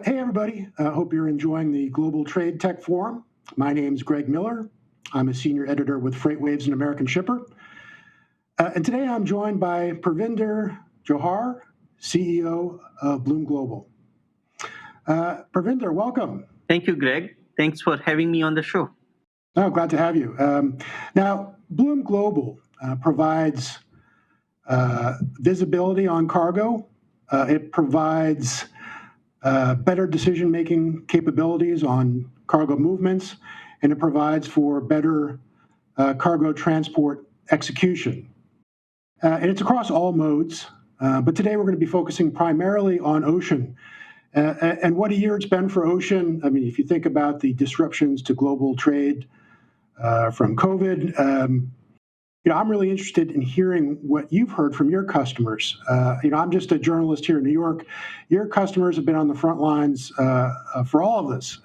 Hey, everybody. Hope you're enjoying the Global Trade Tech Forum. My name's Greg Miller. I'm a senior editor with FreightWaves and American Shipper. And today I'm joined by Pervinder, Johar, CEO of Blume Global. Pervinder, welcome. Thank you, Greg. Thanks for having me on the show. Oh, glad to have you. Now, Blume Global provides visibility on cargo. It provides better decision-making capabilities on cargo movements, and it provides for better cargo transport execution. And it's across all modes, but today we're going to be focusing primarily on ocean. And what a year it's been for ocean. I mean, if you think about the disruptions to global trade from COVID, I'm really interested in hearing what you've heard from your customers. I'm just a journalist here in New York. Your customers have been on the front lines for all of this.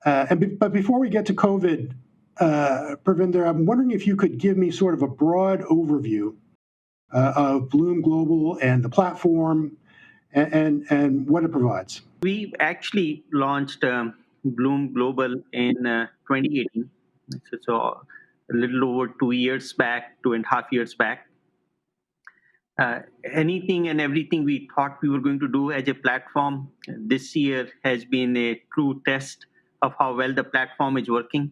But before we get to COVID, Pervinder, I'm wondering if you could give me sort of a broad overview of Blume Global and the platform and what it provides. We actually launched Blume Global in 2018. So a little over 2 years back, 2.5 years back. Anything and everything we thought we were going to do as a platform this year has been a true test of how well the platform is working.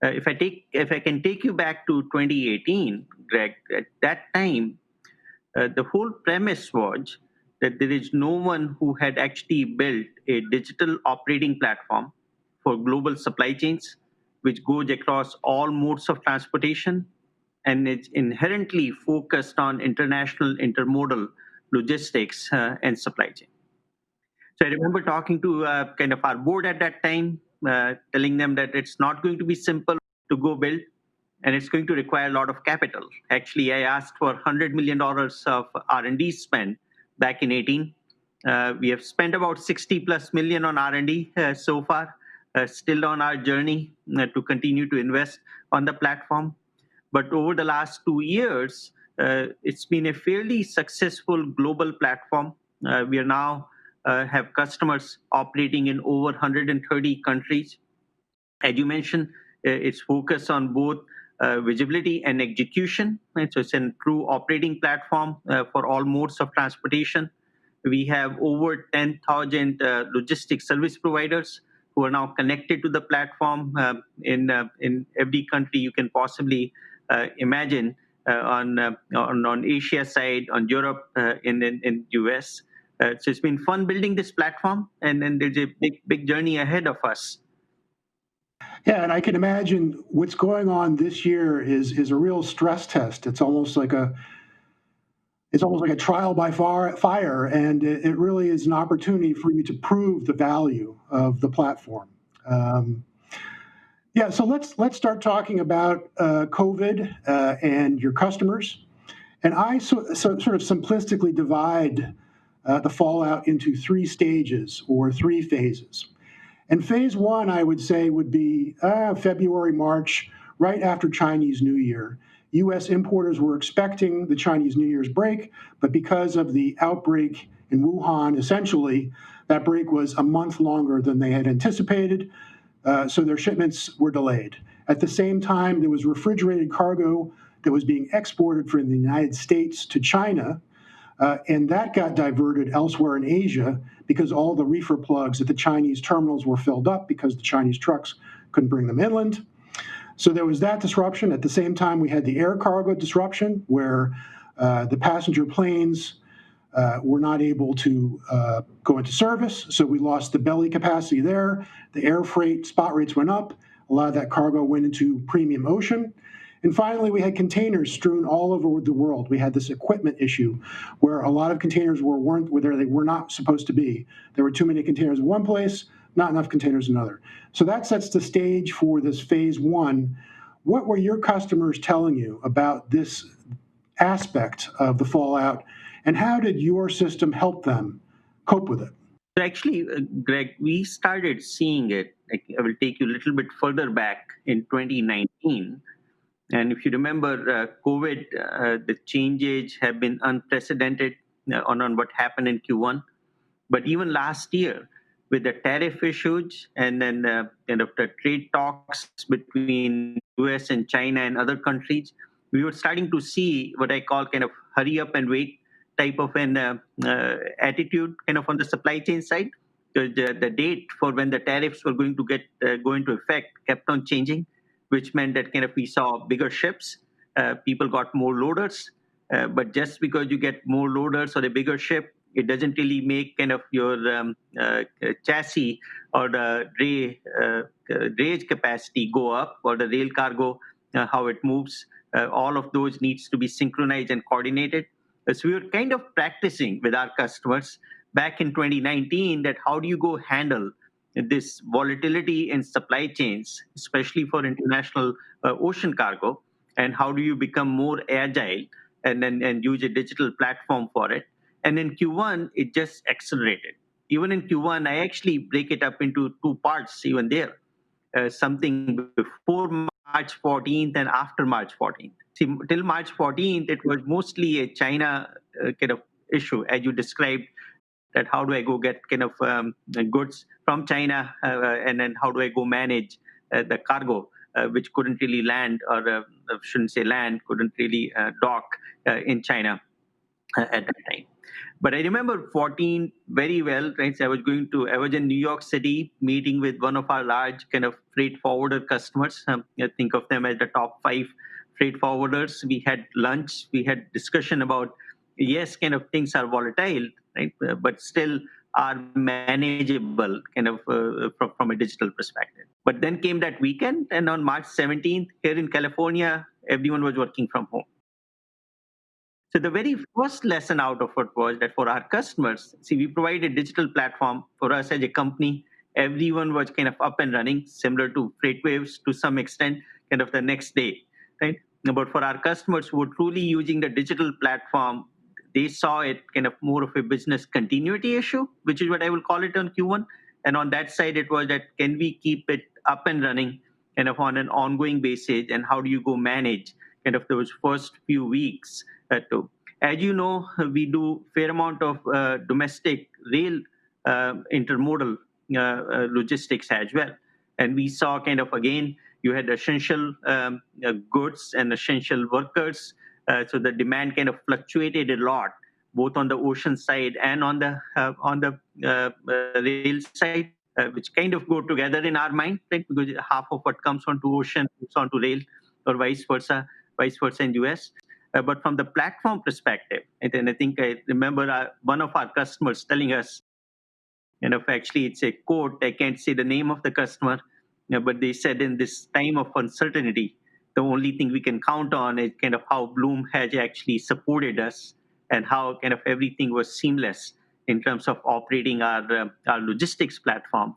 If I can take you back to 2018, Greg, at that time, the whole premise was that there is no one who had actually built a digital operating platform for global supply chains, which goes across all modes of transportation, and it's inherently focused on international intermodal logistics and supply chain. So I remember talking to kind of our board at that time, telling them that it's not going to be simple to go build, and it's going to require a lot of capital. Actually, I asked for $100 million of R&D spend back in 18. We have spent about 60 plus million on R&D so far, still on our journey to continue to invest on the platform. But over the last 2 years, it's been a fairly successful global platform. We are now have customers operating in over 130 countries. As you mentioned, it's focused on both visibility and execution. Right? So it's a true operating platform for all modes of transportation. We have over 10,000 logistics service providers who are now connected to the platform in every country you can possibly imagine, on Asia side, on Europe, in US. So it's been fun building this platform, and there's a big journey ahead of us. Yeah, and I can imagine what's going on this year is a real stress test. It's almost like a trial by fire, and it really is an opportunity for you to prove the value of the platform. So let's start talking about COVID and your customers. And I sort of simplistically divide the fallout into 3 stages or 3 phases. And phase 1, I would say, would be February, March, right after Chinese New Year. U.S. importers were expecting the Chinese New Year's break, but because of the outbreak in Wuhan, essentially, that break was a month longer than they had anticipated, so their shipments were delayed. At the same time, there was refrigerated cargo that was being exported from the United States to China, and that got diverted elsewhere in Asia because all the reefer plugs at the Chinese terminals were filled up because the Chinese trucks couldn't bring them inland. So there was that disruption. At the same time, we had the air cargo disruption where the passenger planes were not able to go into service. So we lost the belly capacity there. The air freight spot rates went up. A lot of that cargo went into premium ocean. And finally, we had containers strewn all over the world. We had this equipment issue where a lot of containers weren't where they were not supposed to be. There were too many containers in one place, not enough containers in another. So that sets the stage for this phase 1. What were your customers telling you about this aspect of the fallout, and how did your system help them cope with it? So actually, Greg, we started seeing it. I will take you a little bit further back in 2019. And if you remember, COVID, the changes have been unprecedented on what happened in Q1. But even last year, with the tariff issues and then kind of the trade talks between US and China and other countries, we were starting to see what I call kind of hurry up and wait type of an attitude kind of on the supply chain side. The date for when the tariffs were going to go into effect kept on changing, which meant that kind of we saw bigger ships, people got more loaders, but just because you get more loaders or a bigger ship, it doesn't really make kind of your chassis or the drayage capacity go up, or the rail cargo, how it moves. All of those needs to be synchronized and coordinated. So we were kind of practicing with our customers back in 2019 that how do you go handle this volatility in supply chains, especially for international ocean cargo, and how do you become more agile and use a digital platform for it. And in Q1, it just accelerated. Even in Q1, I actually break it up into two parts, even there. Something before March 14th and after March 14th. See, till March 14th, it was mostly a China kind of issue, as you described, that how do I go get kind of goods from China, and then how do I go manage the cargo, which couldn't really land, or shouldn't say land, couldn't really dock in China at that time. But I remember 14 very well, right? So I was in New York City meeting with one of our large kind of freight forwarder customers. I think of them as the top 5 freight forwarders. We had lunch, we had discussion about, yes, kind of things are volatile, right? But still are manageable kind of from a digital perspective. But then came that weekend, and on March 17th, here in California, everyone was working from home. So the very first lesson out of it was that for our customers, see, we provide a digital platform for us as a company. Everyone was kind of up and running, similar to FreightWaves to some extent, kind of the next day, right? But for our customers who were truly using the digital platform, they saw it kind of more of a business continuity issue, which is what I will call it on Q1. And on that side, it was that can we keep it up and running kind of on an ongoing basis, and how do you go manage kind of those first few weeks too. As you know, we do fair amount of domestic rail intermodal logistics as well. And we saw kind of, again, you had essential goods and essential workers. So the demand kind of fluctuated a lot, both on the ocean side and on the rail side, which kind of go together in our mind, right? Because half of what comes onto ocean comes onto rail, or vice versa in US. But from the platform perspective, and I think I remember one of our customers telling us, and if actually it's a quote, I can't say the name of the customer, but they said in this time of uncertainty, the only thing we can count on is kind of how Blume has actually supported us, and how kind of everything was seamless in terms of operating our logistics platform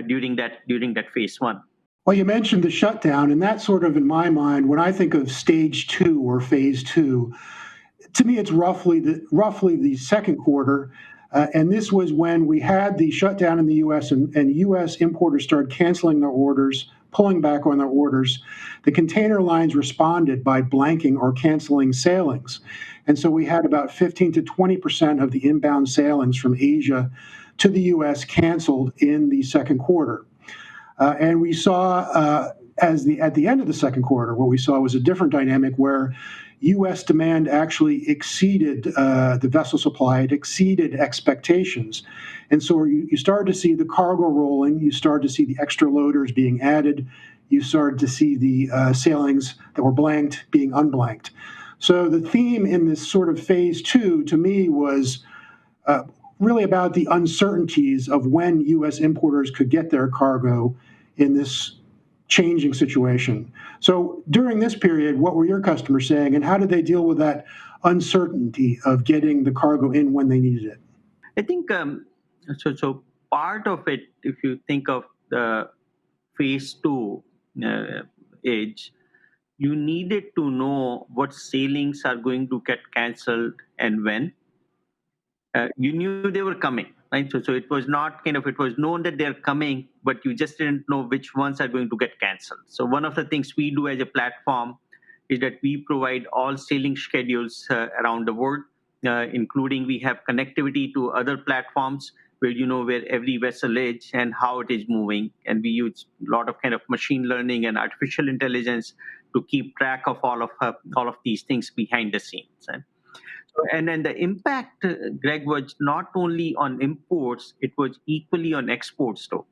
during that phase 1. Well, you mentioned the shutdown, and that's sort of in my mind, when I think of stage 2 or phase 2, to me it's roughly the second quarter. And this was when we had the shutdown in the US, and US importers started canceling their orders, pulling back on their orders. The container lines responded by blanking or canceling sailings. And so we had about 15 to 20% of the inbound sailings from Asia to the US canceled in the second quarter. And we saw at the end of the second quarter, what we saw was a different dynamic where U.S. demand actually exceeded the vessel supply. It exceeded expectations. And so you started to see the cargo rolling. You started to see the extra loaders being added. You started to see the sailings that were blanked being unblanked. So the theme in this sort of phase 2, to me, was really about the uncertainties of when U.S. importers could get their cargo in this changing situation. So during this period, what were your customers saying, and how did they deal with that uncertainty of getting the cargo in when they needed it? I think so. Part of it, if you think of the phase 2 age, you needed to know what sailings are going to get canceled and when. You knew they were coming, right? So it was not kind of, it was known that they're coming, but you just didn't know which ones are going to get canceled. So one of the things we do as a platform is that we provide all sailing schedules around the world, including we have connectivity to other platforms where you know where every vessel is and how it is moving. And we use a lot of kind of machine learning and artificial intelligence to keep track of all of these things behind the scenes. And then the impact, Greg, was not only on imports, it was equally on exports too.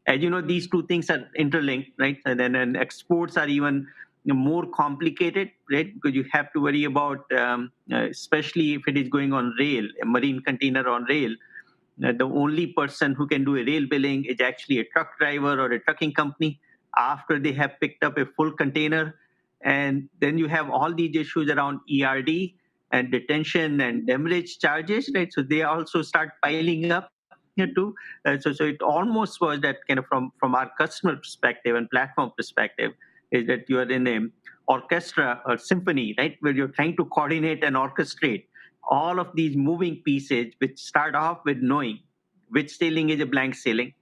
As you know, these two things are interlinked, right? And then exports are even more complicated, right? Because you have to worry about, especially if it is going on rail, a marine container on rail. The only person who can do a rail billing is actually a truck driver or a trucking company after they have picked up a full container. And then you have all these issues around ERD and detention and demurrage charges, right? So they also start piling up here too. So it almost was that kind of from our customer perspective and platform perspective, is that you are in an orchestra or symphony, right, where you're trying to coordinate and orchestrate all of these moving pieces, which start off with knowing which sailing is a blank sailing,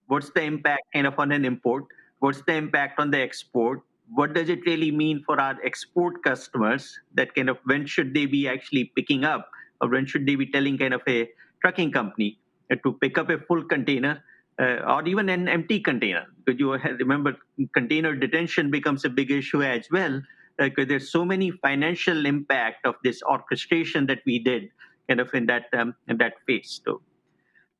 what's the impact kind of on an import, what's the impact on the export, what does it really mean for our export customers, that kind of when should they be actually picking up, or when should they be telling kind of a trucking company to pick up a full container, or even an empty container, because remember container detention becomes a big issue as well, because there's so many financial impact of this orchestration that we did kind of in that phase too.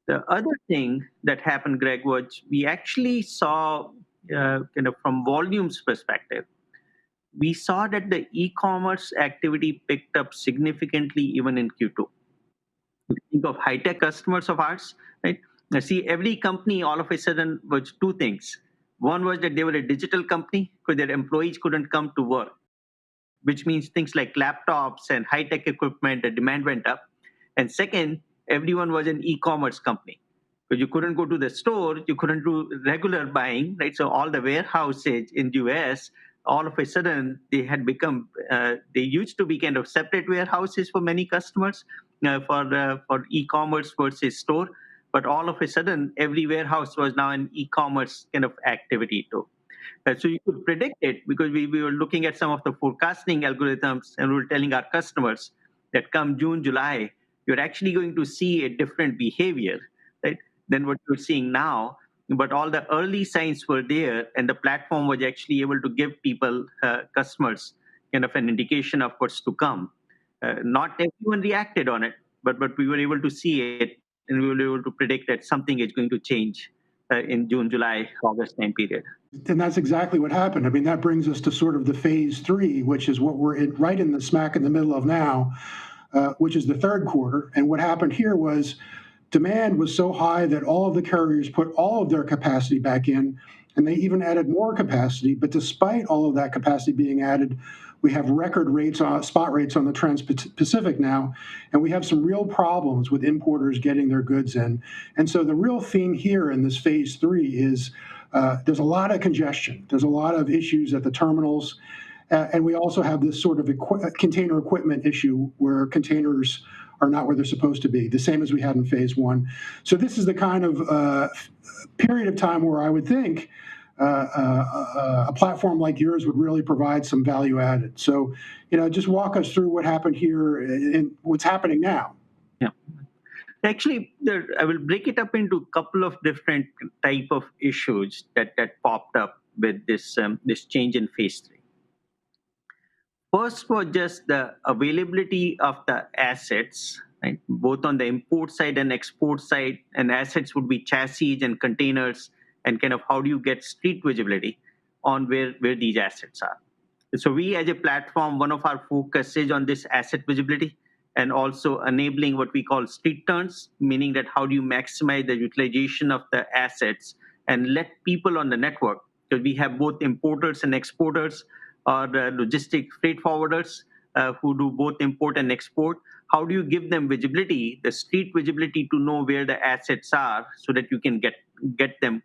The other thing that happened, Greg, was we actually saw, kind of from volumes perspective, we saw that the e-commerce activity picked up significantly even in Q2. If you think of high-tech customers of ours, right? Now, see, every company all of a sudden was two things. One was that they were a digital company because their employees couldn't come to work, which means things like laptops and high-tech equipment, the demand went up. And second, everyone was an e-commerce company. Because you couldn't go to the store, you couldn't do regular buying, right? So all the warehouses in the US, all of a sudden, they had become, they used to be kind of separate warehouses for many customers, for e-commerce versus store. But all of a sudden, every warehouse was now an e-commerce kind of activity too. So you could predict it because we were looking at some of the forecasting algorithms, and we were telling our customers that come June, July, you're actually going to see a different behavior, right, than what you're seeing now. But all the early signs were there, and the platform was actually able to give people, customers, kind of an indication of what's to come. Not everyone reacted on it, but we were able to see it, and we were able to predict that something is going to change in June, July, August time period. And that's exactly what happened. I mean, that brings us to sort of the phase three, which is what we're right in the smack in the middle of now, which is the third quarter. And what happened here was demand was so high that all of the carriers put all of their capacity back in, and they even added more capacity. But despite all of that capacity being added, we have record rates on spot rates on the Trans-Pacific now, and we have some real problems with importers getting their goods in. And so the real theme here in this phase three is there's a lot of congestion. There's a lot of issues at the terminals. And we also have this sort of container equipment issue where containers are not where they're supposed to be, the same as we had in phase one. So this is the kind of period of time where I would think a platform like yours would really provide some value added. So, just walk us through what happened here and what's happening now. Yeah. Actually, I will break it up into a couple of different type of issues that popped up with this change in phase three. First was just the availability of the assets, right? Both on the import side and export side, and assets would be chassis and containers, and kind of how do you get street visibility on where these assets are. So we as a platform, one of our focus is on this asset visibility and also enabling what we call street turns, meaning that how do you maximize the utilization of the assets and let people on the network, because we have both importers and exporters, or logistic freight forwarders who do both import and export. How do you give them visibility, the street visibility, to know where the assets are, so that you can get them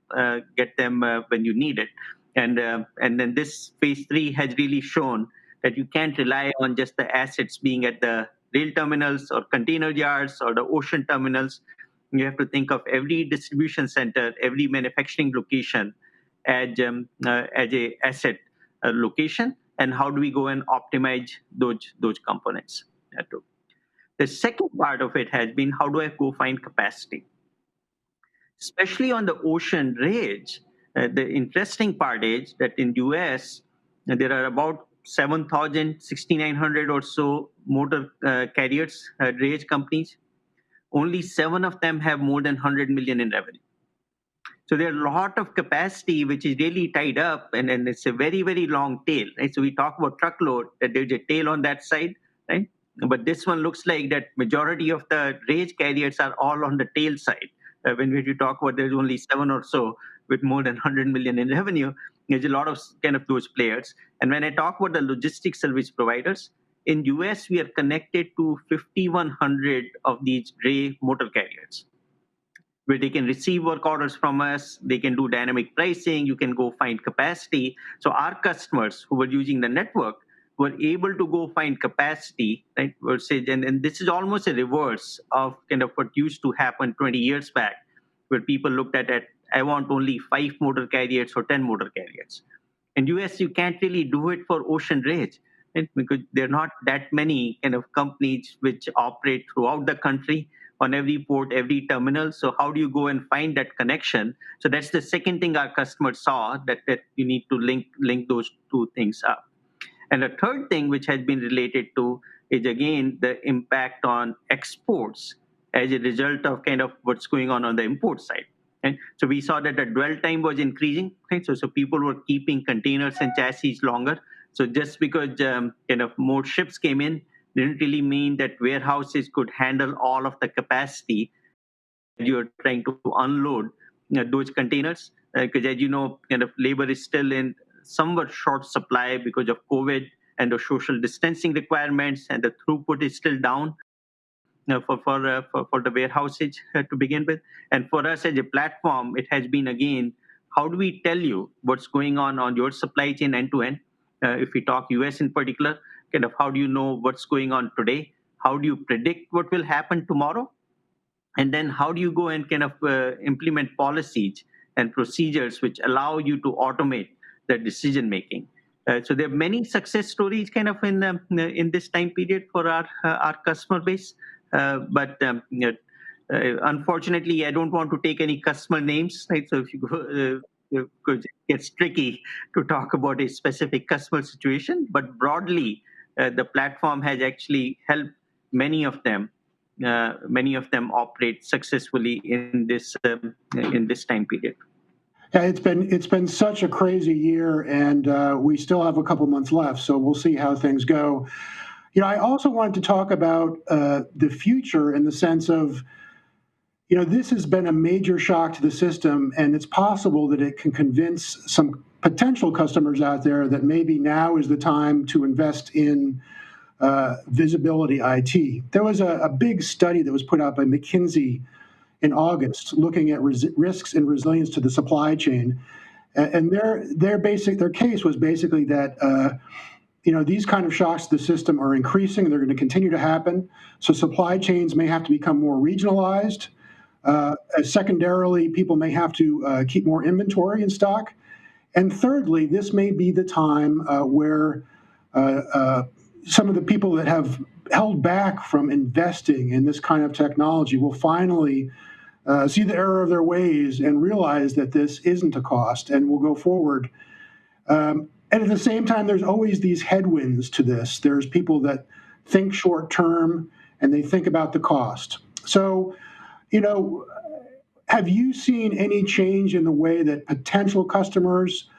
when you need it? And then this phase three has really shown that you can't rely on just the assets being at the rail terminals or container yards or the ocean terminals. You have to think of every distribution center, every manufacturing location as a asset location, and how do we go and optimize those components too. The second part of it has been, how do I go find capacity? especially on the ocean rage. The interesting part is that in US, there are about 7,000, 6,900 or so motor carriers, rage companies. Only 7 of them have more than 100 million in revenue. So there are a lot of capacity which is really tied up, and it's a very, very long tail, right? So we talk about truckload, that there's a tail on that side, right? But this one looks like that majority of the rage carriers are all on the tail side. When we talk about there's only 7 or so with more than 100 million in revenue, there's a lot of kind of those players. And when I talk about the logistics service providers, in US, we are connected to 5,100 of these gray motor carriers where they can receive work orders from us. They can do dynamic pricing. You can go find capacity. So our customers who were using the network were able to go find capacity, right? Versus, and this is almost a reverse of kind of what used to happen 20 years back, where people looked at it, I want only 5 motor carriers or 10 motor carriers. In US, you can't really do it for ocean rage, right? Because there are not that many kind of companies which operate throughout the country on every port, every terminal. So how do you go and find that connection? So that's the second thing our customers saw, that you need to link those two things up. And the third thing which has been related to is again the impact on exports as a result of kind of what's going on the import side. And so we saw that the dwell time was increasing. Right? So people were keeping containers and chassis longer. So just because kind of more ships came in, didn't really mean that warehouses could handle all of the capacity you're trying to unload those containers. Because as you know, kind of labor is still in somewhat short supply because of COVID and the social distancing requirements, and the throughput is still down for the warehouses to begin with. And for us as a platform, it has been again, how do we tell you what's going on your supply chain end to end? If we talk US in particular, kind of how do you know what's going on today? How do you predict what will happen tomorrow? And then how do you go and kind of implement policies and procedures which allow you to automate the decision making? So there are many success stories kind of in this time period for our customer base. Unfortunately, I don't want to take any customer names, right? So if you go, because it gets tricky to talk about a specific customer situation. But broadly, the platform has actually helped many of them. Many of them operate successfully in this time period. Yeah, it's been such a crazy year, and we still have a couple months left, so we'll see how things go. I also wanted to talk about the future in the sense of, this has been a major shock to the system, and it's possible that it can convince some potential customers out there that maybe now is the time to invest in visibility IT. There was a big study that was put out by McKinsey in August looking at risks and resilience to the supply chain. And their case was basically that these kind of shocks to the system are increasing, and they're going to continue to happen. So supply chains may have to become more regionalized. Secondarily, people may have to keep more inventory in stock. And thirdly, this may be the time where some of the people that have held back from investing in this kind of technology will finally see the error of their ways and realize that this isn't a cost and will go forward. And at the same time, there's always these headwinds to this. There's people that think short term and they think about the cost. So, have you seen any change in the way that potential customers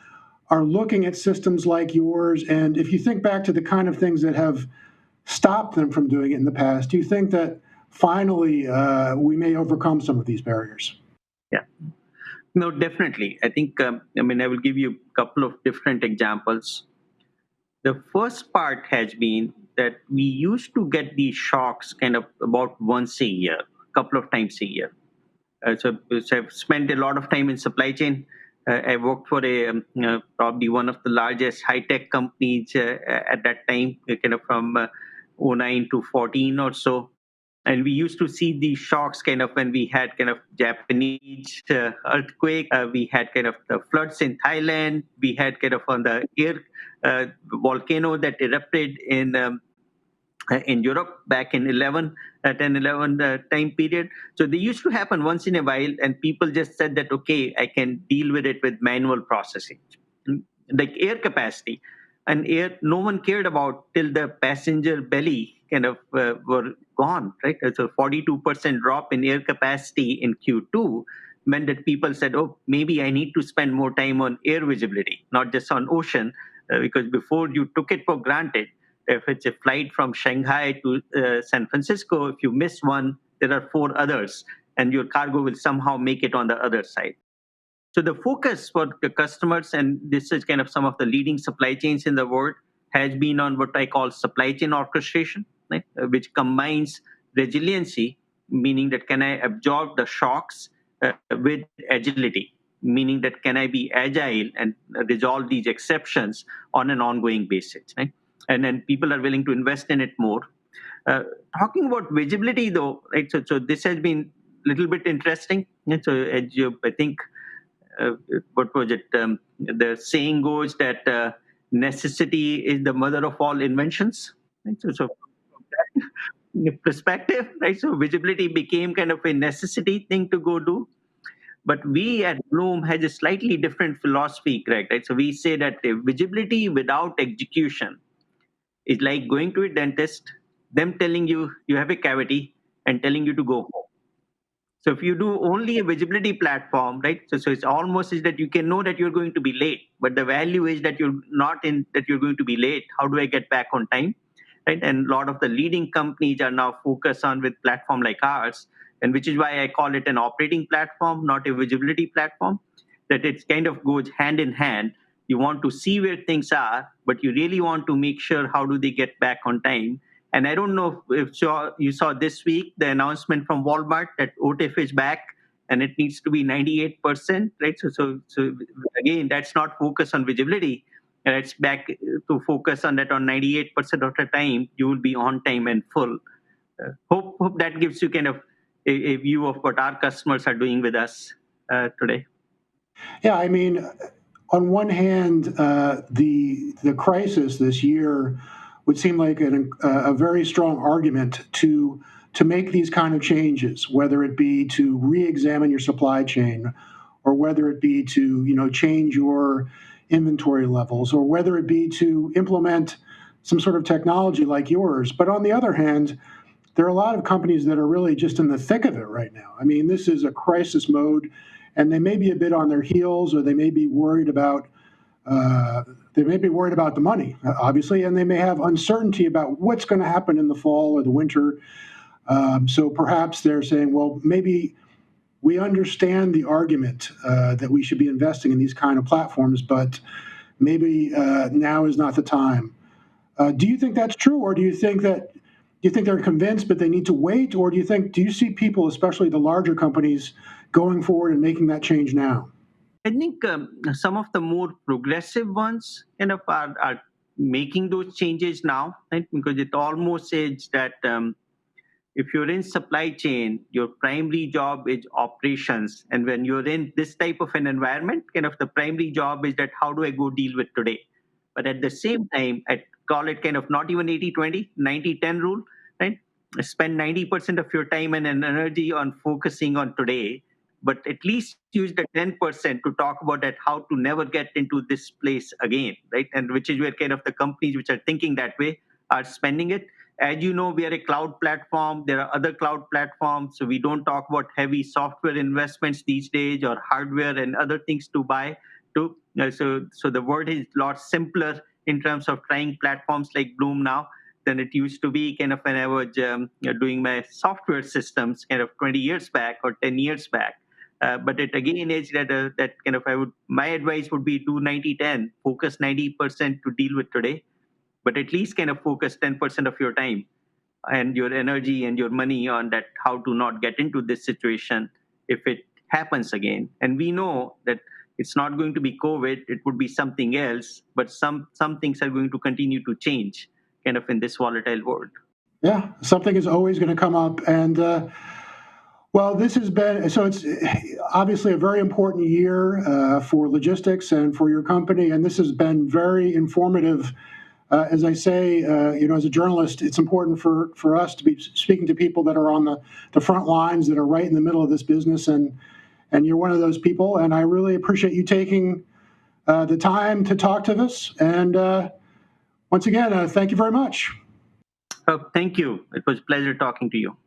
are looking at systems like yours? And if you think back to the kind of things that have stopped them from doing it in the past, do you think that finally we may overcome some of these barriers? Yeah. No, definitely. I think, I will give you a couple of different examples. The first part has been that we used to get these shocks kind of about once a year, a couple of times a year. So I've spent a lot of time in supply chain. I worked for probably one of the largest high-tech companies at that time, kind of from 09 to 14 or so. And we used to see these shocks kind of when we had kind of Japanese earthquake, we had kind of the floods in Thailand, we had kind of on the air volcano that erupted in in Europe back in 11 time period. So they used to happen once in a while, and people just said that, okay, I can deal with it with manual processing. Like air capacity. And air, no one cared about till the passenger belly kind of were gone, right? So 42% drop in air capacity in Q2 meant that people said, oh, maybe I need to spend more time on air visibility, not just on ocean, because before you took it for granted. If it's a flight from Shanghai to San Francisco, if you miss one, there are four others, and your cargo will somehow make it on the other side. So the focus for the customers, and this is kind of some of the leading supply chains in the world, has been on what I call supply chain orchestration, right? Which combines resiliency, meaning that can I absorb the shocks, with agility, meaning that can I be agile and resolve these exceptions on an ongoing basis, right? And then people are willing to invest in it more. Uh, Talking about visibility, though, right? So this has been a little bit interesting. And so, as you, I think, what was it? The saying goes that necessity is the mother of all inventions. Right? So from that perspective, right? So visibility became kind of a necessity thing to go do. But we at Blume has a slightly different philosophy, correct? Right? So we say that visibility without execution is like going to a dentist, them telling you you have a cavity and telling you to go home. So if you do only a visibility platform, right? So it's almost is that you can know that you're going to be late, but the value is that you're not in that you're going to be late. How do I get back on time? Right? And a lot of the leading companies are now focused on with platform like ours, and which is why I call it an operating platform, not a visibility platform. That it kind of goes hand in hand. You want to see where things are, but you really want to make sure how do they get back on time. And I don't know if you saw this week the announcement from Walmart that OTIF is back and it needs to be 98%, right? So again, that's not focus on visibility. And it's back to focus on that on 98% of the time, you will be on time and full. Hope that gives you kind of a view of what our customers are doing with us today. Yeah, I mean, on one hand, the crisis this year would seem like a very strong argument to make these kind of changes, whether it be to re-examine your supply chain, or whether it be to change your inventory levels, or whether it be to implement some sort of technology like yours. But on the other hand, there are a lot of companies that are really just in the thick of it right now. I mean, this is a crisis mode, and they may be a bit on their heels, or they may be worried about the money, obviously, and they may have uncertainty about what's going to happen in the fall or the winter. So perhaps they're saying, well, maybe we understand the argument that we should be investing in these kind of platforms, but maybe now is not the time. Do you think that's true, or do you think they're convinced but they need to wait, or do you see people, especially the larger companies, going forward and making that change now? I think some of the more progressive ones kind of are making those changes now, right? Because it almost says that if you're in supply chain, your primary job is operations. And when you're in this type of an environment, kind of the primary job is that how do I go deal with today? But at the same time, I call it kind of not even 80-20, 90-10 rule, right? Spend 90% of your time and energy on focusing on today, but at least use the 10% to talk about that how to never get into this place again, right? And which is where kind of the companies which are thinking that way are spending it. As you know, we are a cloud platform. There are other cloud platforms. So we don't talk about heavy software investments these days or hardware and other things to buy. So the world is a lot simpler in terms of trying platforms like Blume now than it used to be kind of when I was doing my software systems kind of 20 years back or 10 years back. But it again is that kind of my advice would be do 90-10, focus 90% to deal with today, but at least kind of focus 10% of your time and your energy and your money on that how to not get into this situation if it happens again. And we know that it's not going to be COVID, it would be something else, but some things are going to continue to change kind of in this volatile world. Yeah, something is always going to come up, and well, this has been so. It's obviously a very important year for logistics and for your company, and this has been very informative as I say, as a journalist, it's important for us to be speaking to people that are on the front lines, that are right in the middle of this business, and you're one of those people. And I really appreciate you taking the time to talk to us. And once again, thank you very much. Oh, thank you. It was a pleasure talking to you.